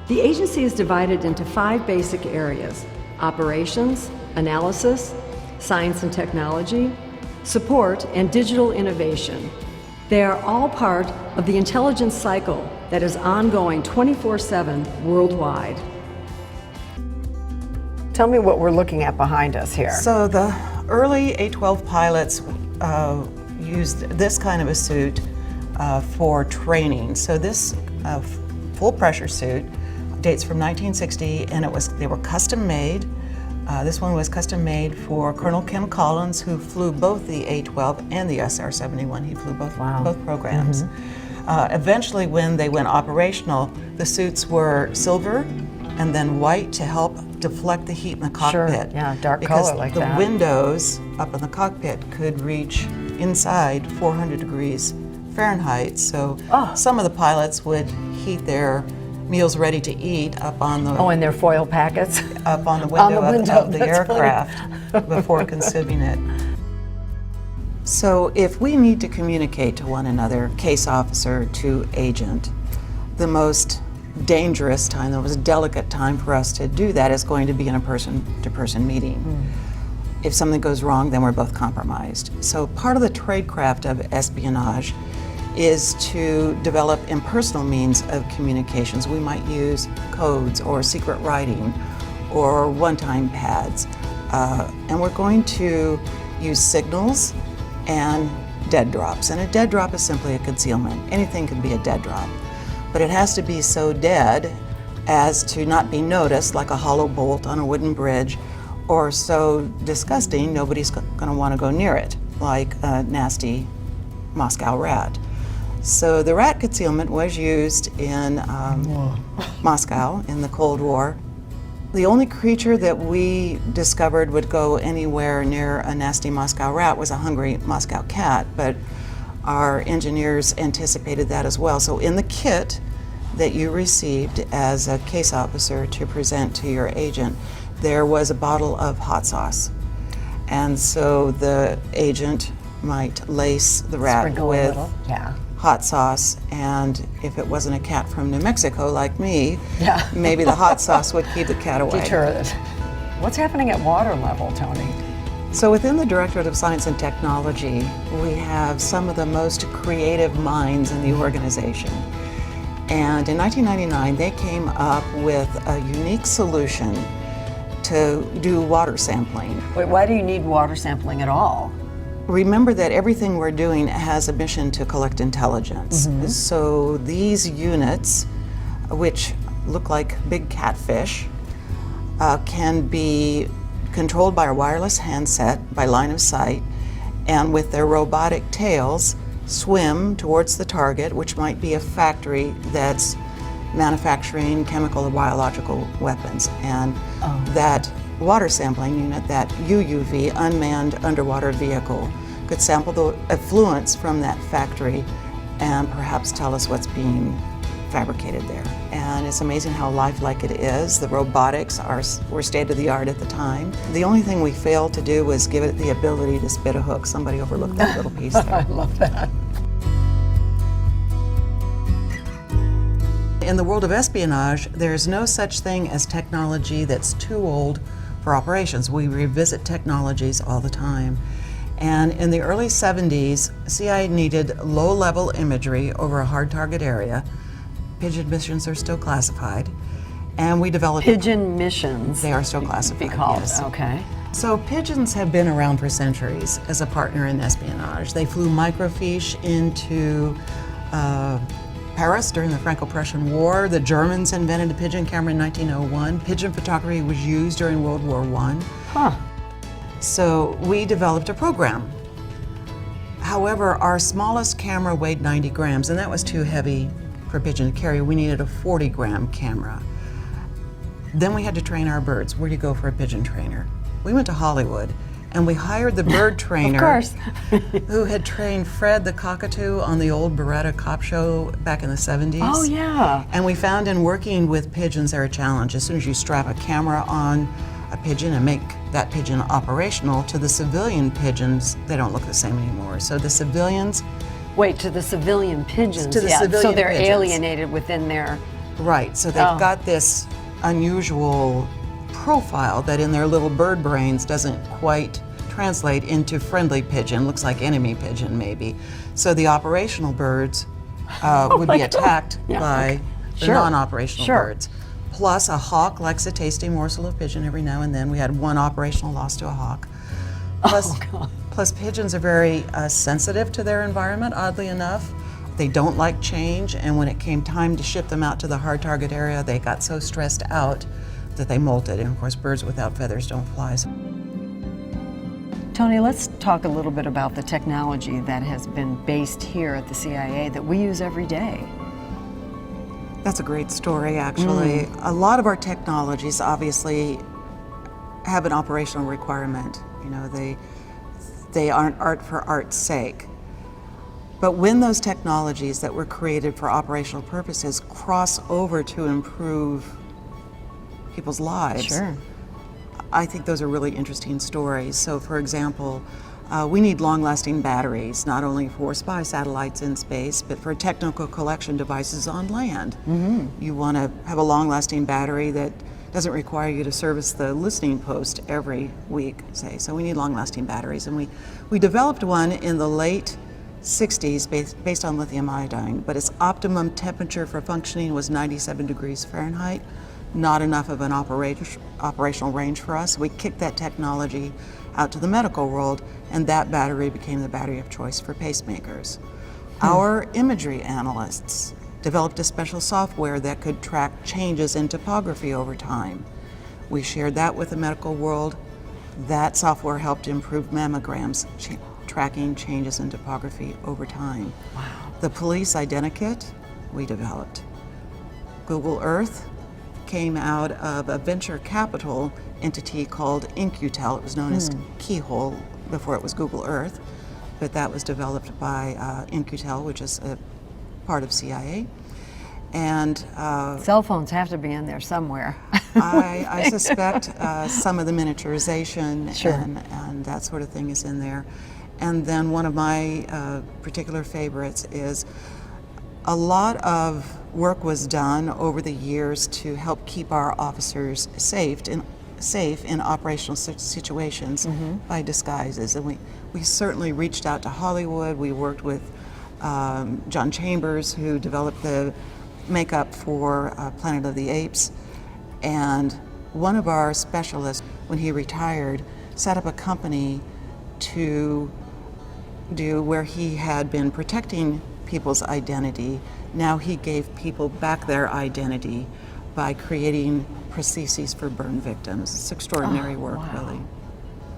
The agency is divided into 5 basic areas: operations, analysis, science and technology, support, and digital innovation. They are all part of the intelligence cycle that is ongoing 24/7 worldwide. Tell me what we're looking at behind us here. So the early A-12 pilots used this kind of a suit for training. So this full pressure suit dates from 1960, and they were custom made. This one was custom made for Colonel Ken Collins, who flew both the A-12 and the SR-71. He flew both programs. Eventually, when they went operational, the suits were silver and then white to help deflect the heat in the cockpit. Sure, yeah, dark color like that. Because the windows up in the cockpit could reach inside 400 degrees Fahrenheit. So some of the pilots would heat their meals ready to eat up on the in their foil packets up on the window, of the aircraft before consuming it. So if we need to communicate to one another, case officer to agent, the most dangerous time, the most delicate time for us to do that is going to be in a person-to-person meeting. If something goes wrong, then we're both compromised. So part of the tradecraft of espionage is to develop impersonal means of communications. We might use codes or secret writing or one-time pads. And we're going to use signals and dead drops. And a dead drop is simply a concealment. Anything can be a dead drop. But it has to be so dead as to not be noticed, like a hollow bolt on a wooden bridge, or so disgusting nobody's going to want to go near it, like a nasty Moscow rat. So the rat concealment was used in Moscow in the Cold War. The only creature that we discovered would go anywhere near a nasty Moscow rat was a hungry Moscow cat, but our engineers anticipated that as well. So in the kit that you received as a case officer to present to your agent, there was a bottle of hot sauce. And so the agent might lace the rat Sprinkle with a little. Yeah. hot sauce, and if it wasn't a cat from New Mexico like me, maybe the hot sauce would keep the cat away. Deter it. What's happening at water level, Tony? So within the Directorate of Science and Technology, we have some of the most creative minds in the organization. And in 1999, they came up with a unique solution to do water sampling. Wait, why do you need water sampling at all? Remember that everything we're doing has a mission to collect intelligence. So these units, which look like big catfish, can be controlled by a wireless handset by line of sight, and with their robotic tails swim towards the target, which might be a factory that's manufacturing chemical or biological weapons. And that water sampling unit, that UUV, unmanned underwater vehicle, could sample the effluents from that factory and perhaps tell us what's being fabricated there. And it's amazing how lifelike it is. The robotics were state-of-the-art at the time. The only thing we failed to do was give it the ability to spit a hook. Somebody overlooked that little piece there. I love that. In the world of espionage, there's no such thing as technology that's too old for operations. We revisit technologies all the time. And in the early 70s, CIA needed low-level imagery over a hard target area. Pigeon missions are still classified. And we developed... Pigeon missions? They are still classified, Be called, yes. okay. So pigeons have been around for centuries as a partner in espionage. They flew microfiche into Paris during the Franco-Prussian War. The Germans invented the pigeon camera in 1901. Pigeon photography was used during World War I. So we developed a program. However, our smallest camera weighed 90 grams, and that was too heavy for pigeon to carry. We needed a 40-gram camera. Then we had to train our birds. Where do you go for a pigeon trainer? We went to Hollywood, and we hired the bird trainer Of course. who had trained Fred the cockatoo on the old Beretta cop show back in the 70s. Oh, yeah. And we found in working with pigeons they're a challenge. As soon as you strap a camera on a pigeon and make that pigeon operational, to the civilian pigeons, they don't look the same anymore. So the civilians... Wait, to the civilian pigeons? To the civilian so they're pigeons. alienated within their Right, so they've got this unusual profile that in their little bird brains doesn't quite translate into friendly pigeon, looks like enemy pigeon maybe. So the operational birds would be attacked by the non-operational birds. Plus a hawk likes a tasty morsel of pigeon every now and then. We had one operational loss to a hawk. Plus pigeons are very sensitive to their environment, oddly enough. They don't like change, and when it came time to ship them out to the hard target area, they got so stressed out that they molted. And of course, birds without feathers don't fly. Tony, let's talk a little bit about the technology that has been based here at the CIA that we use every day. That's a great story, actually. A lot of our technologies obviously have an operational requirement. You know, they aren't art for art's sake. But when those technologies that were created for operational purposes cross over to improve people's lives, I think those are really interesting stories. So for example, we need long-lasting batteries, not only for spy satellites in space, but for technical collection devices on land. You want to have a long-lasting battery that doesn't require you to service the listening post every week, say. So we need long-lasting batteries. And we developed one in the late 60s based on lithium iodine, but its optimum temperature for functioning was 97 degrees Fahrenheit. Not enough of an operational range for us. We kicked that technology out to the medical world, and that battery became the battery of choice for pacemakers. Our imagery analysts developed a special software that could track changes in topography over time. We shared that with the medical world. That software helped improve mammograms, tracking changes in topography over time. Wow. The police identikit we developed. Google Earth came out of a venture capital entity called InQtel. It was known as Keyhole before it was Google Earth, but that was developed by InQtel, which is a part of CIA. And cell phones have to be in there somewhere. I suspect some of the miniaturization and that sort of thing is in there. And then one of my particular favorites is a lot of work was done over the years to help keep our officers safe in operational situations by disguises. And we certainly reached out to Hollywood. We worked with John Chambers, who developed the makeup for Planet of the Apes. And one of our specialists, when he retired, set up a company to do where he had been protecting people's identity. Now he gave people back their identity by creating prostheses for burn victims. It's extraordinary work, really.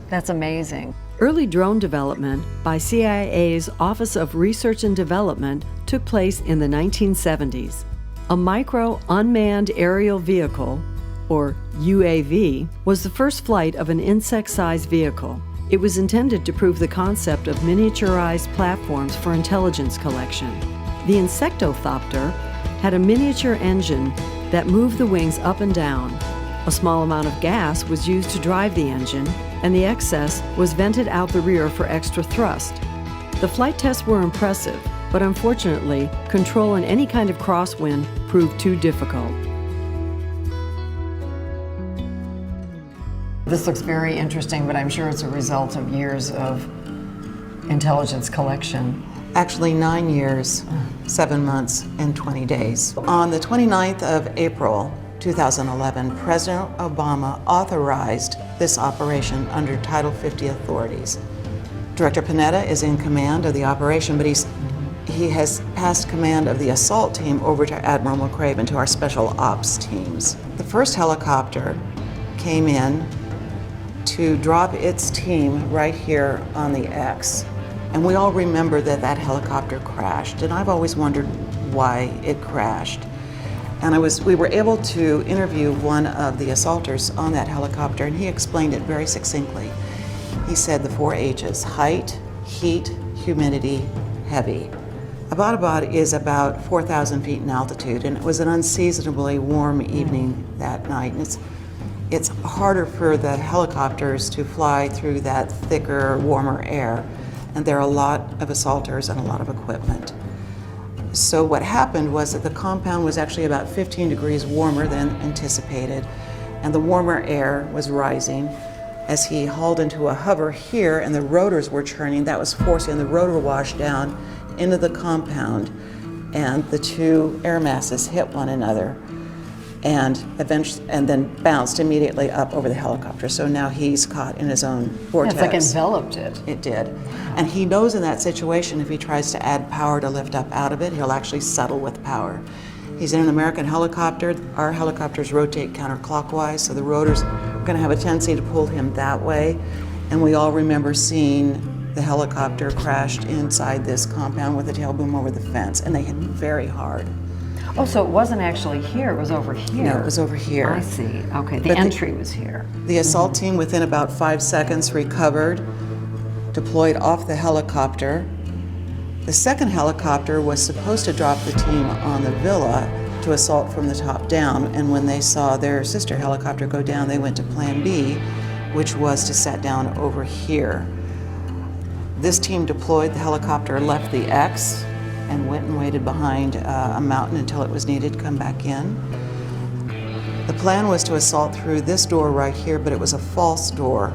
That's amazing. Early drone development by CIA's Office of Research and Development took place in the 1970s. A micro unmanned aerial vehicle, or UAV, was the first flight of an insect-sized vehicle. It was intended to prove the concept of miniaturized platforms for intelligence collection. The Insectothopter had a miniature engine that moved the wings up and down. A small amount of gas was used to drive the engine, and the excess was vented out the rear for extra thrust. The flight tests were impressive, but unfortunately, control in any kind of crosswind proved too difficult. This looks very interesting, but I'm sure it's a result of years of intelligence collection. Actually 9 years, 7 months, and 20 days. On the 29th of April, 2011, President Obama authorized this operation under Title 50 authorities. Director Panetta is in command of the operation, but he has passed command of the assault team over to Admiral McCraven, to our special ops teams. The first helicopter came in to drop its team right here on the X. And we all remember that that helicopter crashed, and I've always wondered why it crashed. And we were able to interview one of the assaulters on that helicopter, and he explained it very succinctly. He said the 4 H's: height, heat, humidity, heavy. Abbottabad is about 4,000 feet in altitude, and it was an unseasonably warm evening that night. And it's harder for the helicopters to fly through that thicker, warmer air, and there are a lot of assaulters and a lot of equipment. So what happened was that the compound was actually about 15 degrees warmer than anticipated, and the warmer air was rising. As he hauled into a hover here and the rotors were churning, that was forcing the rotor wash down into the compound, and the two air masses hit one another and then bounced immediately up over the helicopter. So now he's caught in his own vortex. It's like enveloped it. It did. And he knows in that situation, if he tries to add power to lift up out of it, he'll actually settle with power. He's in an American helicopter. Our helicopters rotate counterclockwise, so the rotors are going to have a tendency to pull him that way. And we all remember seeing the helicopter crashed inside this compound with a tail boom over the fence, and they hit very hard. Oh, so it wasn't actually here, it was over here. No, it was over here. I see. Okay, the But entry was here. The assault team, within about 5 seconds, recovered, deployed off the helicopter. The second helicopter was supposed to drop the team on the villa to assault from the top down, and when they saw their sister helicopter go down, they went to plan B, which was to set down over here. This team deployed, the helicopter left the X and went and waited behind a mountain until it was needed to come back in. The plan was to assault through this door right here, but it was a false door.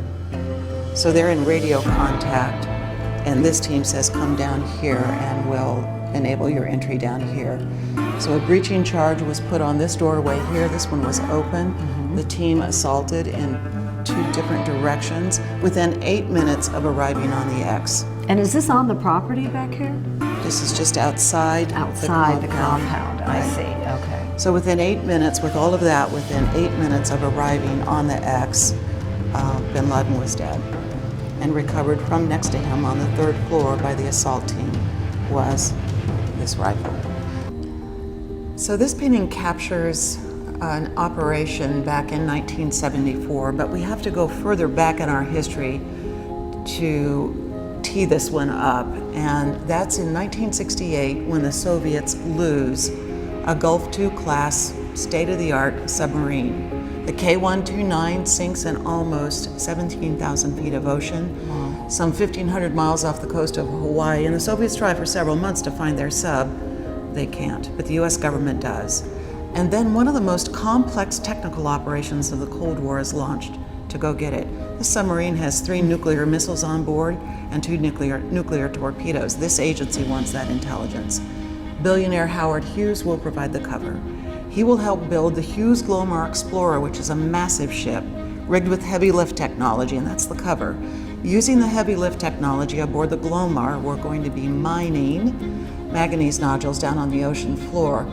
So they're in radio contact, and this team says, come down here and we'll enable your entry down here. So a breaching charge was put on this doorway here. This one was open. The team assaulted in 2 different directions within 8 minutes of arriving on the X. And is this on the property back here? This is just outside the compound. I Right. see, okay. So within 8 minutes, with all of that, within 8 minutes of arriving on the X, bin Laden was dead. And recovered from next to him on the 3rd floor by the assault team was this rifle. So this painting captures an operation back in 1974, but we have to go further back in our history to tee this one up, and that's in 1968 when the Soviets lose a Gulf II class state-of-the-art submarine. The K-129 sinks in almost 17,000 feet of ocean, some 1,500 miles off the coast of Hawaii, and the Soviets try for several months to find their sub. They can't, but the US government does. And then one of the most complex technical operations of the Cold War is launched to go get it. This submarine has 3 nuclear missiles on board and 2 nuclear torpedoes. This agency wants that intelligence. Billionaire Howard Hughes will provide the cover. He will help build the Hughes Glomar Explorer, which is a massive ship rigged with heavy lift technology, and that's the cover. Using the heavy lift technology aboard the Glomar, we're going to be mining manganese nodules down on the ocean floor.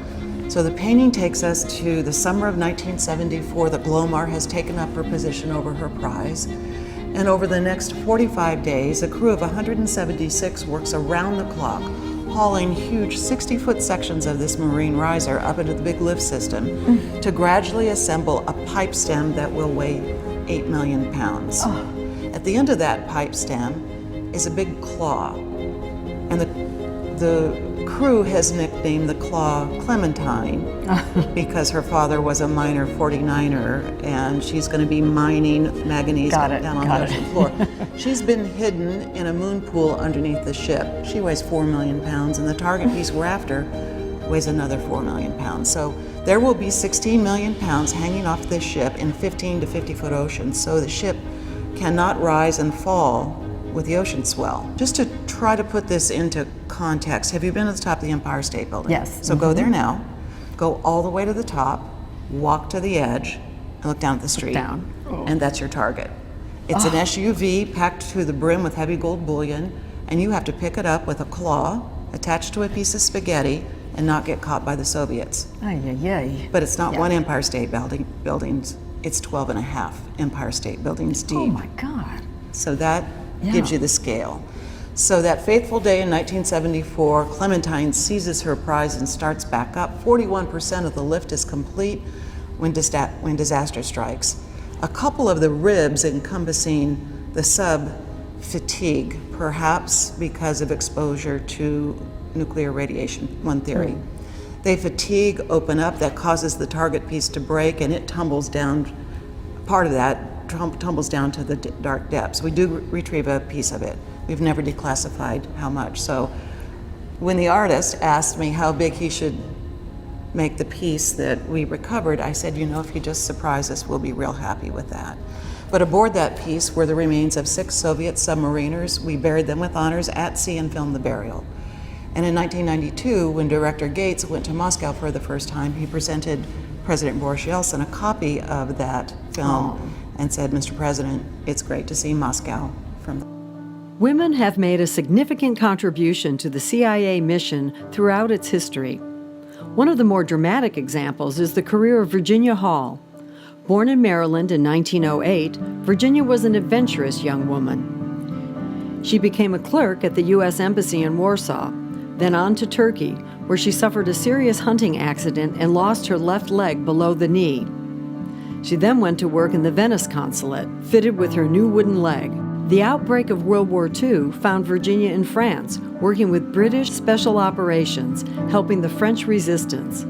So the painting takes us to the summer of 1974. The Glomar has taken up her position over her prize. And over the next 45 days, a crew of 176 works around the clock, hauling huge 60-foot sections of this marine riser up into the big lift system to gradually assemble a pipe stem that will weigh 8 million pounds. At the end of that pipe stem is a big claw. And the crew has nicknamed the claw Clementine because her father was a miner 49er, and she's going to be mining manganese down on the ocean floor. She's been hidden in a moon pool underneath the ship. She weighs 4 million pounds, and the target piece we're after weighs another 4 million pounds. So there will be 16 million pounds hanging off this ship in 15 to 50-foot oceans, so the ship cannot rise and fall with the ocean swell. Just to try to put this into context, have you been to the top of the Empire State Building? Yes. So go there now, go all the way to the top, walk to the edge, and look down at the street. Down. And that's your target. It's an SUV packed to the brim with heavy gold bullion, and you have to pick it up with a claw attached to a piece of spaghetti and not get caught by the Soviets. Ay, ay, ay. But it's not one Empire State buildings, it's 12 and a half Empire State Buildings deep. Oh my God. So that gives you the scale. So that fateful day in 1974, Clementine seizes her prize and starts back up. 41% of the lift is complete when disaster strikes. A couple of the ribs encompassing the sub fatigue, perhaps because of exposure to nuclear radiation, one theory. They fatigue, open up, that causes the target piece to break, and it tumbles down, part of that tumbles down to the dark depths. We do retrieve a piece of it. We've never declassified how much. So When the artist asked me how big he should make the piece that we recovered, I said, you know, if you just surprise us, we'll be real happy with that. But aboard that piece were the remains of 6 Soviet submariners. We buried them with honors at sea and filmed the burial. And in 1992, when Director Gates went to Moscow for the first time, he presented President Boris Yeltsin a copy of that film and said, Mr. President, it's great to see Moscow from the... Women have made a significant contribution to the CIA mission throughout its history. One of the more dramatic examples is the career of Virginia Hall. Born in Maryland in 1908, Virginia was an adventurous young woman. She became a clerk at the U.S. Embassy in Warsaw, then on to Turkey, where she suffered a serious hunting accident and lost her left leg below the knee. She then went to work in the Venice consulate, fitted with her new wooden leg. The outbreak of World War II found Virginia in France, working with British Special Operations, helping the French resistance.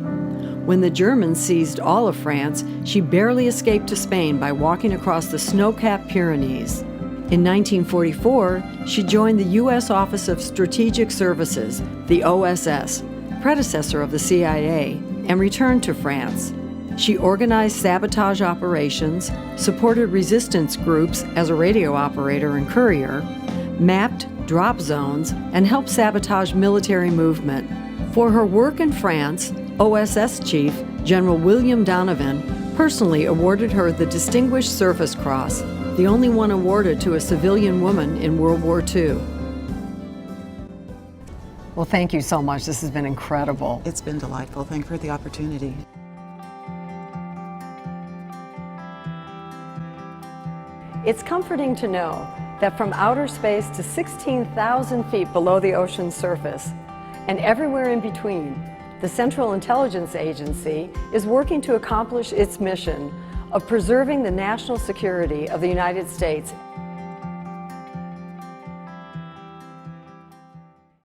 When the Germans seized all of France, she barely escaped to Spain by walking across the snow-capped Pyrenees. In 1944, she joined the U.S. Office of Strategic Services, the OSS, predecessor of the CIA, and returned to France. She organized sabotage operations, supported resistance groups as a radio operator and courier, mapped drop zones, and helped sabotage military movement. For her work in France, OSS Chief General William Donovan personally awarded her the Distinguished Service Cross, the only one awarded to a civilian woman in World War II. Well, thank you so much. This has been incredible. It's been delightful. Thank you for the opportunity. It's comforting to know that from outer space to 16,000 feet below the ocean's surface, and everywhere in between, the Central Intelligence Agency is working to accomplish its mission of preserving the national security of the United States